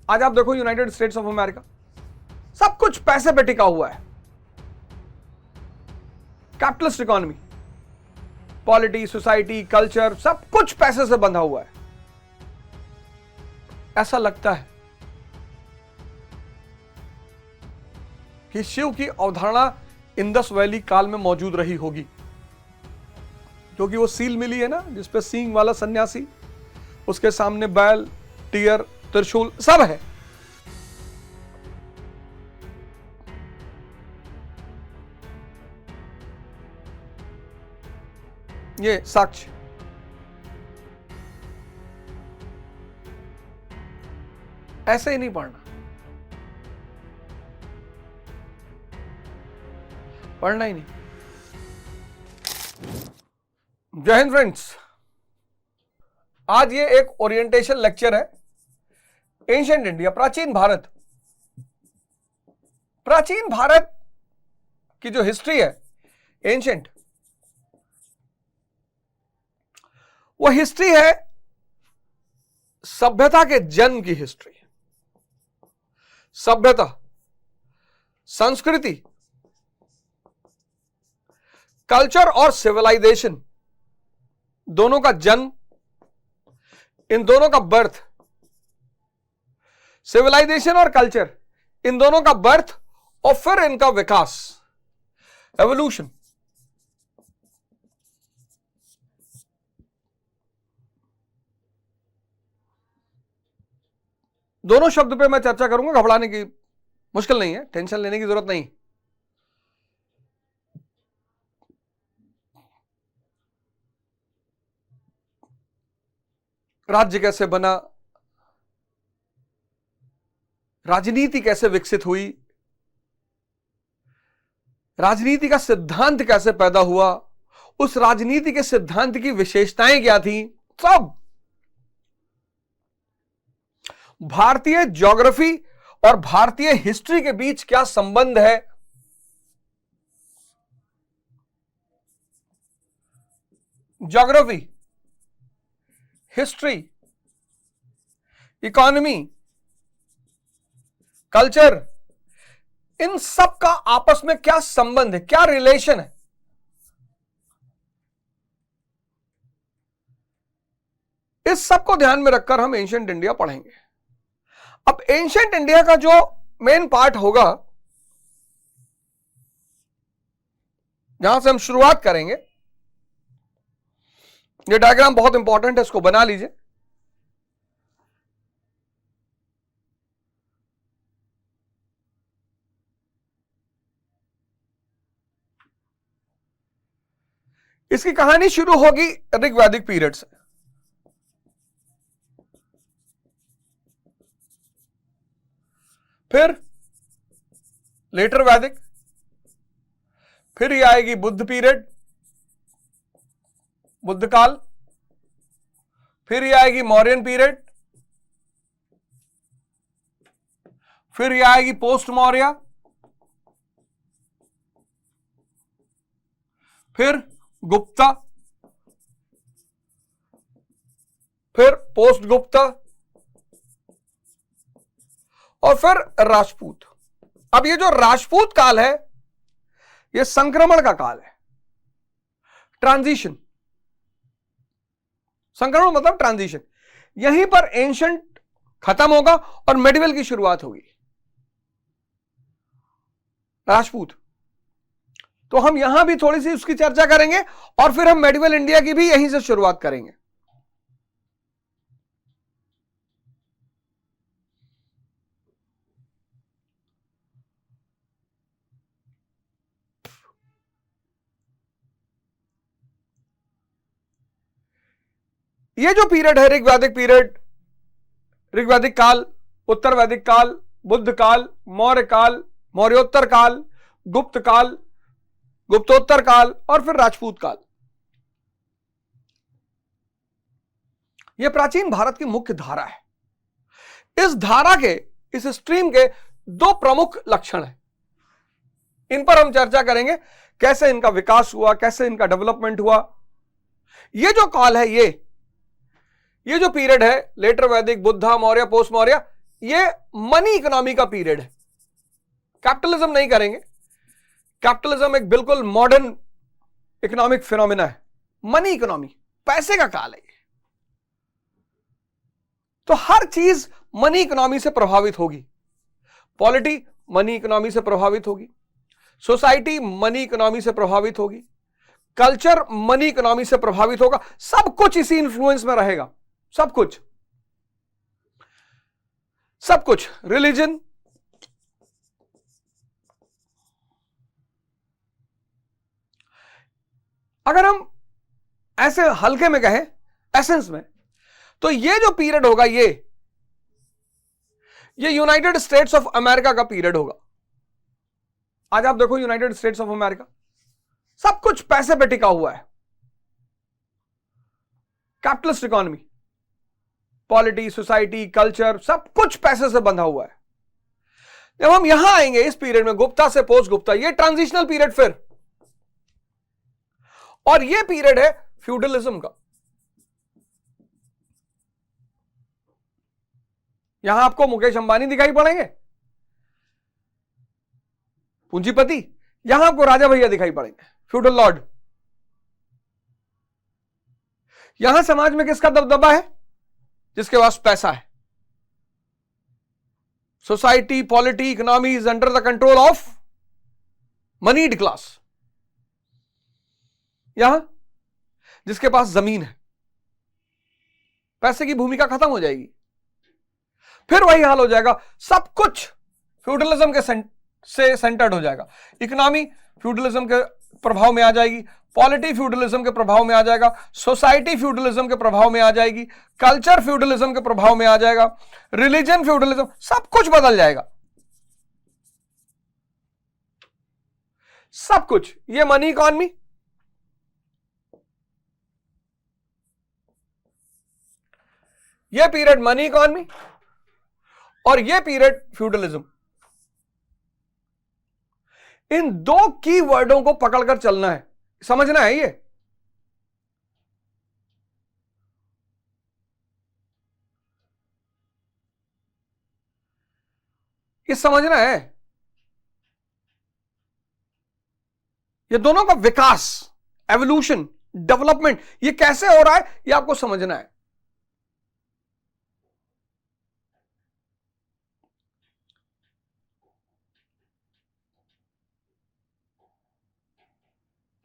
आज आप देखो यूनाइटेड स्टेट्स ऑफ अमेरिका, सब कुछ पैसे पे टिका हुआ है। Capitalist economy, polity, society, culture, सब कुछ पैसे से बंधा हुआ है। ऐसा लगता है कि शिव की अवधारणा इंडस वैली काल में मौजूद रही होगी, क्योंकि वो सील मिली है ना, जिसपे सींग वाला सन्यासी, उसके सामने बैल, टीयर, त्रिशूल सब है। ये साक्ष्य। ऐसे ही नहीं पढ़ना, पढ़ना ही नहीं। जय हिंद फ्रेंड्स, आज ये एक ओरिएंटेशन लेक्चर है। एंशिएंट इंडिया, प्राचीन भारत। प्राचीन भारत की जो हिस्ट्री है एंशिएंट, वो हिस्ट्री है सभ्यता के जन्म की हिस्ट्री। सभ्यता, संस्कृति, कल्चर और सिविलाइजेशन, दोनों का जन्म, इन दोनों का बर्थ। सिविलाइजेशन और कल्चर, इन दोनों का बर्थ और फिर इनका विकास, एवोल्यूशन। दोनों शब्द पे मैं चर्चा करूंगा, घबराने की मुश्किल नहीं है, टेंशन लेने की जरूरत नहीं। राज्य कैसे बना, राजनीति कैसे विकसित हुई, राजनीति का सिद्धांत कैसे पैदा हुआ, उस राजनीति के सिद्धांत की विशेषताएं क्या थी, सब। भारतीय ज्योग्राफी और भारतीय हिस्ट्री के बीच क्या संबंध है, ज्योग्राफी, हिस्ट्री, इकोनॉमी, कल्चर, इन सब का आपस में क्या संबंध है, क्या रिलेशन है। इस सब को ध्यान में रखकर हम एंशिएंट इंडिया पढ़ेंगे। अब एंशिएंट इंडिया का जो मेन पार्ट होगा, जहां से हम शुरुआत करेंगे, ये डायग्राम बहुत इंपॉर्टेंट है, इसको बना लीजिए। इसकी कहानी शुरू होगी ऋग्वैदिक पीरियड से। फिर लेटर वैदिक, फिर ये आएगी बुद्ध पीरियड, बुद्ध काल, फिर ये आएगी मौर्यन पीरियड, फिर ये आएगी पोस्ट मौर्य, फिर गुप्ता, फिर पोस्ट गुप्ता, और फिर राजपूत। अब ये जो राजपूत काल है, ये संक्रमण का काल है, ट्रांजिशन। संक्रमण मतलब ट्रांजिशन। यहीं पर एंशिएंट खत्म होगा और मेडिवल की शुरुआत होगी, राजपूत। तो हम यहां भी थोड़ी सी उसकी चर्चा करेंगे और फिर हम मेडिवल इंडिया की भी यहीं से शुरुआत करेंगे। ये जो पीरियड है, ऋग्वैदिक पीरियड, ऋग्वैदिक काल, उत्तर वैदिक काल, बुद्ध काल, मौर्य काल, मौर्योत्तर काल, गुप्त काल, गुप्तोत्तर काल, और फिर राजपूत काल, यह प्राचीन भारत की मुख्य धारा है। इस धारा के, इस स्ट्रीम के दो प्रमुख लक्षण हैं, इन पर हम चर्चा करेंगे, कैसे इनका विकास हुआ, कैसे इनका डेवलपमेंट हुआ। ये जो काल है, ये जो पीरियड है, लेटर वैदिक, बुद्धा, मौर्य, पोस्ट मौर्य, ये मनी इकोनॉमी का पीरियड है। कैपिटलिज्म नहीं करेंगे, कैपिटलिज्म एक बिल्कुल मॉडर्न इकोनॉमिक फिनोमिना है। मनी इकोनॉमी, पैसे का काल है। तो हर चीज मनी इकोनॉमी से प्रभावित होगी। पॉलिटी मनी इकोनॉमी से प्रभावित होगी, सोसाइटी मनी इकोनॉमी से प्रभावित होगी, कल्चर मनी इकोनॉमी से प्रभावित होगा। सब कुछ इसी इन्फ्लुएंस में रहेगा। सब कुछ, सब कुछ। रिलीजन, अगर हम ऐसे हल्के में कहें, एसेंस में, तो ये जो पीरियड होगा ये यूनाइटेड स्टेट्स ऑफ अमेरिका का पीरियड होगा। आज आप देखो यूनाइटेड स्टेट्स ऑफ अमेरिका, सब कुछ पैसे पे टिका हुआ है। Capitalist economy, polity, society, culture, सब कुछ पैसे से बंधा हुआ है। जब हम यहां आएंगे इस पीरियड में, गुप्ता से पोस्ट गुप्ता, ये ट्रांजिशनल पीरियड फिर, और ये पीरियड है फ्यूडलिज्म का। यहां आपको मुकेश अंबानी दिखाई पड़ेंगे, पूंजीपति, यहां आपको राजा भैया दिखाई पड़ेंगे, फ्यूडल लॉर्ड। यहां समाज में किसका दबदबा है? जिसके पास पैसा है। Society, polity, economy is under the control of moneyed class. यहां जिसके पास जमीन है, पैसे की भूमिका खत्म हो जाएगी। फिर वही हाल हो जाएगा, सब कुछ फ्यूडलिज्म के से सेंटर्ड हो जाएगा। इकोनॉमी फ्यूडलिज्म के प्रभाव में आ जाएगी, पॉलिटी फ्यूडलिज्म के प्रभाव में आ जाएगा, सोसाइटी फ्यूडलिज्म के प्रभाव में आ जाएगी, कल्चर फ्यूडलिज्म के प्रभाव में आ जाएगा, रिलीजन फ्यूडलिज्म, सब कुछ बदल जाएगा। सब कुछ। ये मनी इकोनॉमी, ये पीरियड मनी इकोनॉमी, और ये पीरियड फ्यूडलिज्म। इन दो की वर्डों को पकड़कर चलना है, समझना है। ये समझना है। ये दोनों का विकास, एवोल्यूशन, डेवलपमेंट, ये कैसे हो रहा है, ये आपको समझना है।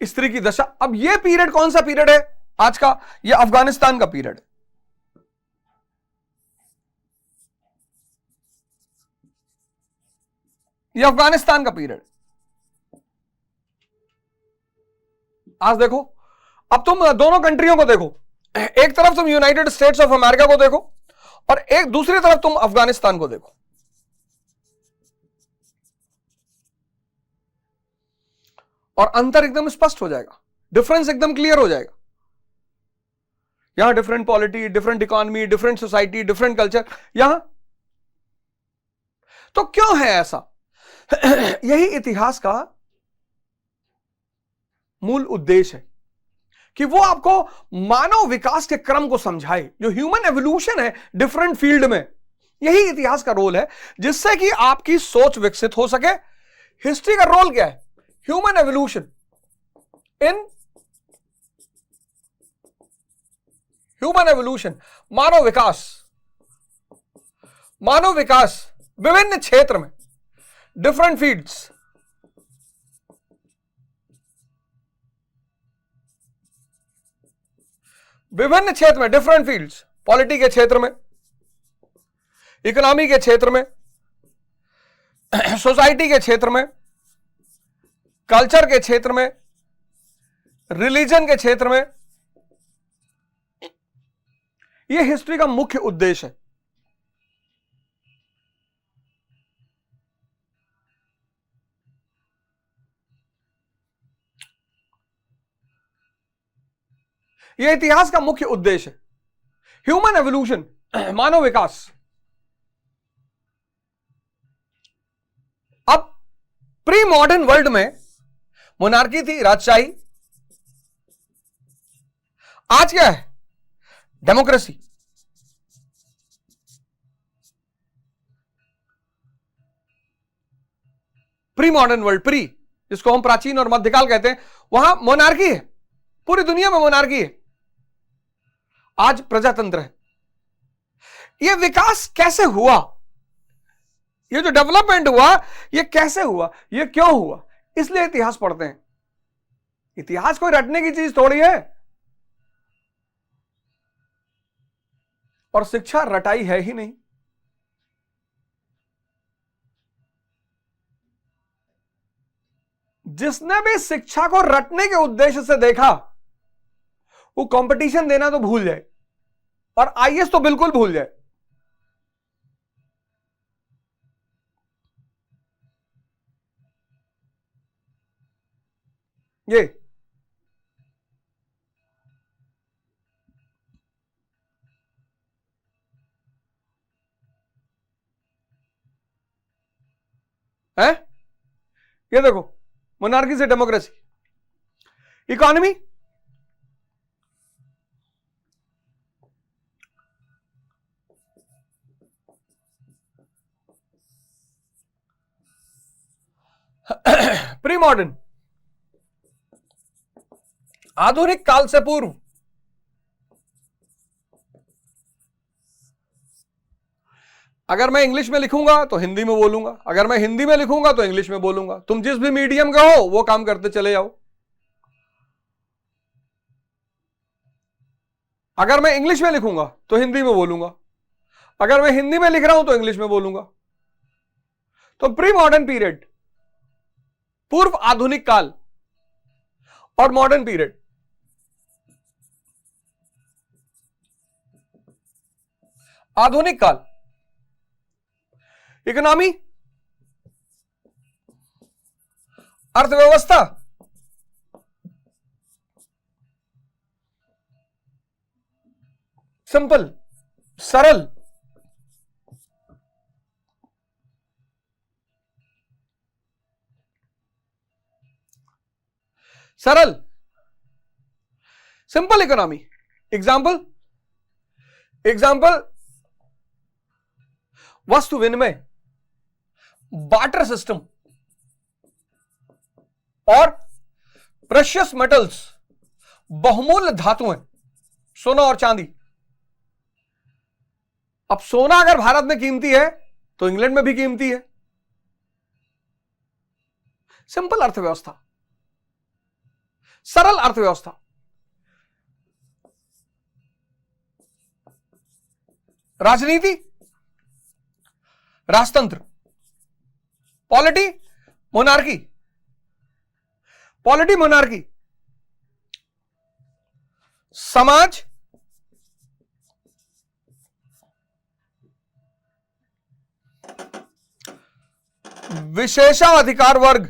स्त्री की दशा। अब ये पीरियड कौन सा पीरियड है आज का? ये अफगानिस्तान का पीरियड। ये अफगानिस्तान का पीरियड। आज देखो, अब तुम दोनों कंट्रियों को देखो, एक तरफ तुम यूनाइटेड स्टेट्स ऑफ अमेरिका को देखो और एक दूसरी तरफ तुम अफगानिस्तान को देखो। और अंतर एकदम स्पष्ट हो जाएगा, डिफरेंस एकदम क्लियर हो जाएगा। यहां different polity, different economy, different society, different culture. यहां तो क्यों है ऐसा? यही इतिहास का मूल उद्देश्य है कि वो आपको मानव विकास के क्रम को समझाए, जो ह्यूमन एवोल्यूशन है डिफरेंट फील्ड में। यही इतिहास का रोल है, जिससे कि आपकी सोच विकसित हो सके। हिस्ट्री का रोल क्या है? Human evolution in human evolution, मानव विकास। मानव विकास विभिन्न क्षेत्र में, डिफरेंट फील्ड्स। विभिन्न क्षेत्र में, डिफरेंट फील्ड्स, पॉलिटी के क्षेत्र में, इकोनॉमी के क्षेत्र में, सोसाइटी के क्षेत्र में, कल्चर के क्षेत्र में, रिलीजन के क्षेत्र में। यह हिस्ट्री का मुख्य उद्देश्य है। यह इतिहास का मुख्य उद्देश्य है, ह्यूमन एवोल्यूशन, मानव विकास। अब प्री मॉडर्न वर्ल्ड में मोनार्की थी, राजशाही। आज क्या है? Democracy. Pre modern world, pre जिसको हम प्राचीन और मध्यकाल कहते हैं, वहां मोनार्की है, पूरी दुनिया में मोनार्की है, आज प्रजातंत्र है। यह विकास कैसे हुआ, ये जो डेवलपमेंट हुआ ये कैसे हुआ, ये क्यों हुआ? इसलिए इतिहास पढ़ते हैं। इतिहास कोई रटने की चीज थोड़ी है, और शिक्षा रटाई है ही नहीं। जिसने भी शिक्षा को रटने के उद्देश्य से देखा वो कंपटीशन देना तो भूल जाए, और आईएएस तो बिल्कुल भूल जाए। ये है, ये देखो, मोनार्की से डेमोक्रेसी, इकोनॉमी, प्री मॉडर्न, आधुनिक काल से पूर्व, अगर मैं इंग्लिश में लिखूंगा तो हिंदी में बोलूंगा, अगर मैं हिंदी में लिखूंगा तो इंग्लिश में बोलूंगा। तुम जिस भी मीडियम का हो वो काम करते चले जाओ। अगर मैं इंग्लिश में लिखूंगा तो हिंदी में बोलूंगा, अगर मैं हिंदी में लिख रहा हूं तो इंग्लिश में बोलूंगा। तो प्री मॉडर्न पीरियड, पूर्व आधुनिक काल, और मॉडर्न पीरियड, आधुनिक काल, इकोनॉमी, अर्थव्यवस्था, सिंपल, सरल, सरल, सिंपल इकोनॉमी। एग्जाम्पल, वस्तु विनिमय, बार्टर सिस्टम, और प्रेशियस मेटल्स, बहुमूल्य धातुएं, सोना और चांदी। अब सोना अगर भारत में कीमती है तो इंग्लैंड में भी कीमती है। सिंपल अर्थव्यवस्था, सरल अर्थव्यवस्था। राजनीति, राजतंत्र, पॉलिटी, मोनार्की, पॉलिटी, मोनार्की, समाज, विशेषाधिकार वर्ग,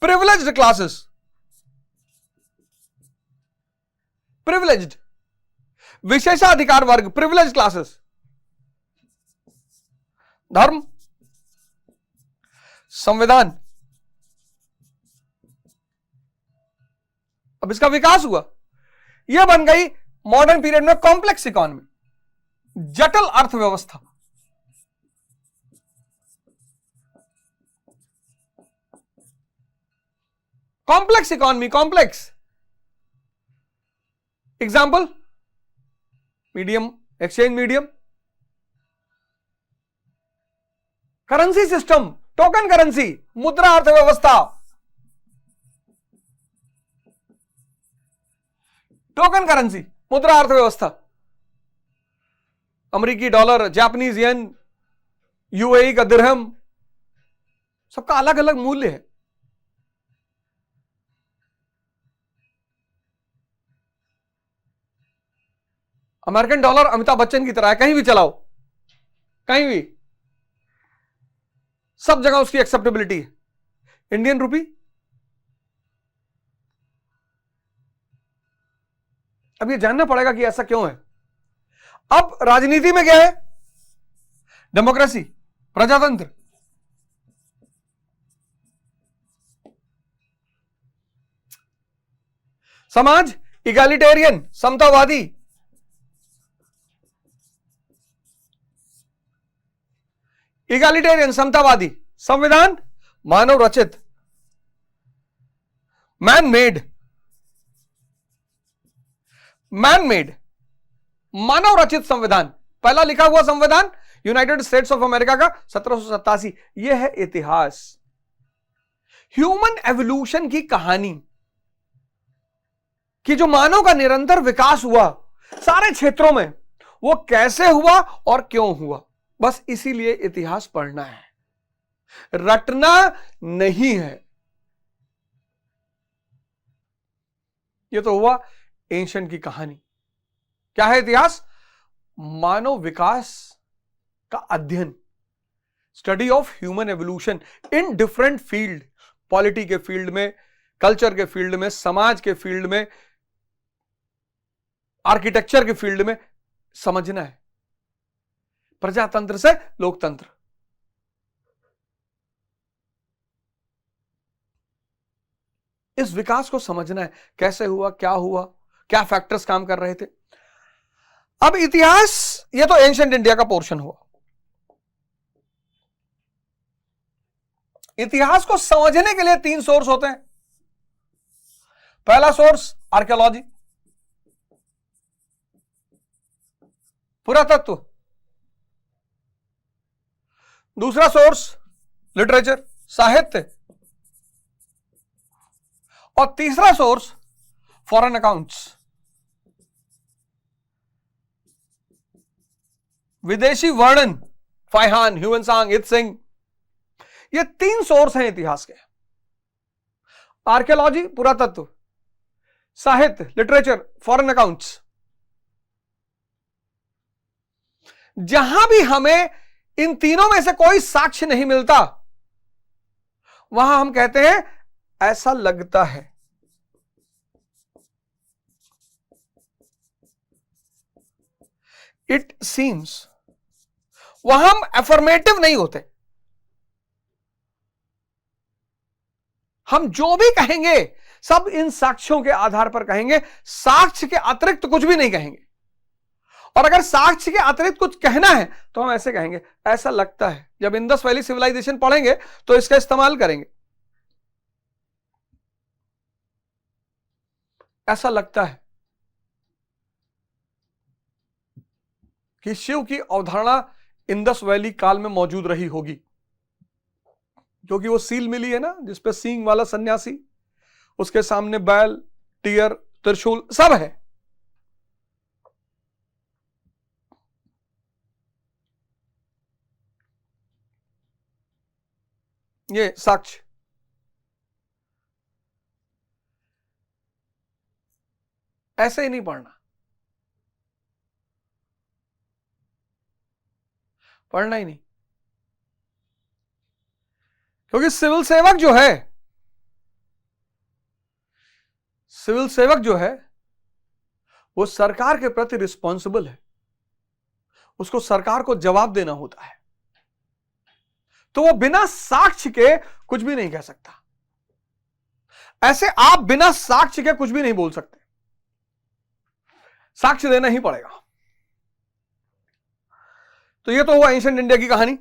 प्रिविलेज्ड क्लासेस, प्रिविलेज्ड, विशेषाधिकार वर्ग, प्रिविलेज क्लासेस, धर्म, संविधान। अब इसका विकास हुआ, यह बन गई मॉडर्न पीरियड में कॉम्प्लेक्स इकोनॉमी, जटिल अर्थव्यवस्था। Complex economy, complex. Example, medium, exchange medium, currency system, token currency, मुद्रा अर्थव्यवस्था, टोकन करेंसी, मुद्रा अर्थव्यवस्था, अमेरिकी डॉलर, जापानीज येन, यूएई का दिरहम, सबका अलग अलग मूल्य है। अमेरिकन डॉलर अमिताभ बच्चन की तरह है, कहीं भी चलाओ, कहीं भी, सब जगह उसकी एक्सेप्टेबिलिटी है। इंडियन रुपी, अब ये जानना पड़ेगा कि ऐसा क्यों है। अब राजनीति में क्या है? डेमोक्रेसी, प्रजातंत्र, समाज, इगैलिटेरियन, समतावादी, इगैलिटेरियन, समतावादी, संविधान मानव रचित, मैन मेड, मानव रचित संविधान, पहला लिखा हुआ संविधान यूनाइटेड स्टेट्स ऑफ अमेरिका का 1787। यह है इतिहास, ह्यूमन एवोल्यूशन की कहानी कि जो मानव का निरंतर विकास हुआ सारे क्षेत्रों में, वो कैसे हुआ और क्यों हुआ। बस इसीलिए इतिहास पढ़ना है, रटना नहीं है। यह तो हुआ एंशिएंट की कहानी। क्या है इतिहास? मानव विकास का अध्ययन, study of human evolution in different field, polity के फील्ड में, कल्चर के फील्ड में, समाज के फील्ड में, आर्किटेक्चर के फील्ड में समझना है। प्रजातंत्र से लोकतंत्र, इस विकास को समझना है, कैसे हुआ, क्या फैक्टर्स काम कर रहे थे। अब इतिहास, ये तो एंशिएंट इंडिया का पोर्शन हुआ। इतिहास को समझने के लिए 3 सोर्स होते हैं। पहला सोर्स आर्कियोलॉजी, पुरातत्व। दूसरा सोर्स लिटरेचर, साहित्य। और तीसरा सोर्स फॉरेन अकाउंट्स, विदेशी वर्णन, फाइहान, ह्यूएनसांग, इत्सिंग। ये 3 सोर्स हैं इतिहास के। आर्कियोलॉजी, पुरातत्व, साहित्य, लिटरेचर, फॉरेन अकाउंट्स। जहां भी हमें इन तीनों में से कोई साक्ष्य नहीं मिलता, वहां हम कहते हैं ऐसा लगता है। It seems. वहां हम अफर्मेटिव नहीं होते। हम जो भी कहेंगे सब इन साक्ष्यों के आधार पर कहेंगे, साक्ष्य के अतिरिक्त कुछ भी नहीं कहेंगे। और अगर साक्ष्य के अतिरिक्त कुछ कहना है तो हम ऐसे कहेंगे, ऐसा लगता है। जब इंडस वैली सिविलाइजेशन पढ़ेंगे तो इसका इस्तेमाल करेंगे। ऐसा लगता है कि शिव की अवधारणा इंडस वैली काल में मौजूद रही होगी, क्योंकि वो सील मिली है ना, जिसपे सींग वाला सन्यासी, उसके सामने बैल, टियर, त्रिशूल सब है। ये साक्ष्य। ऐसे ही नहीं पढ़ना ही नहीं, क्योंकि सिविल सेवक जो है वो सरकार के प्रति रिस्पॉन्सिबल है, उसको सरकार को जवाब देना होता है। तो वो बिना साक्ष्य के कुछ भी नहीं कह सकता। ऐसे आप बिना साक्ष्य के कुछ भी नहीं बोल सकते, साक्ष्य देना ही पड़ेगा। तो ये तो हुआ एंशिएंट इंडिया की कहानी।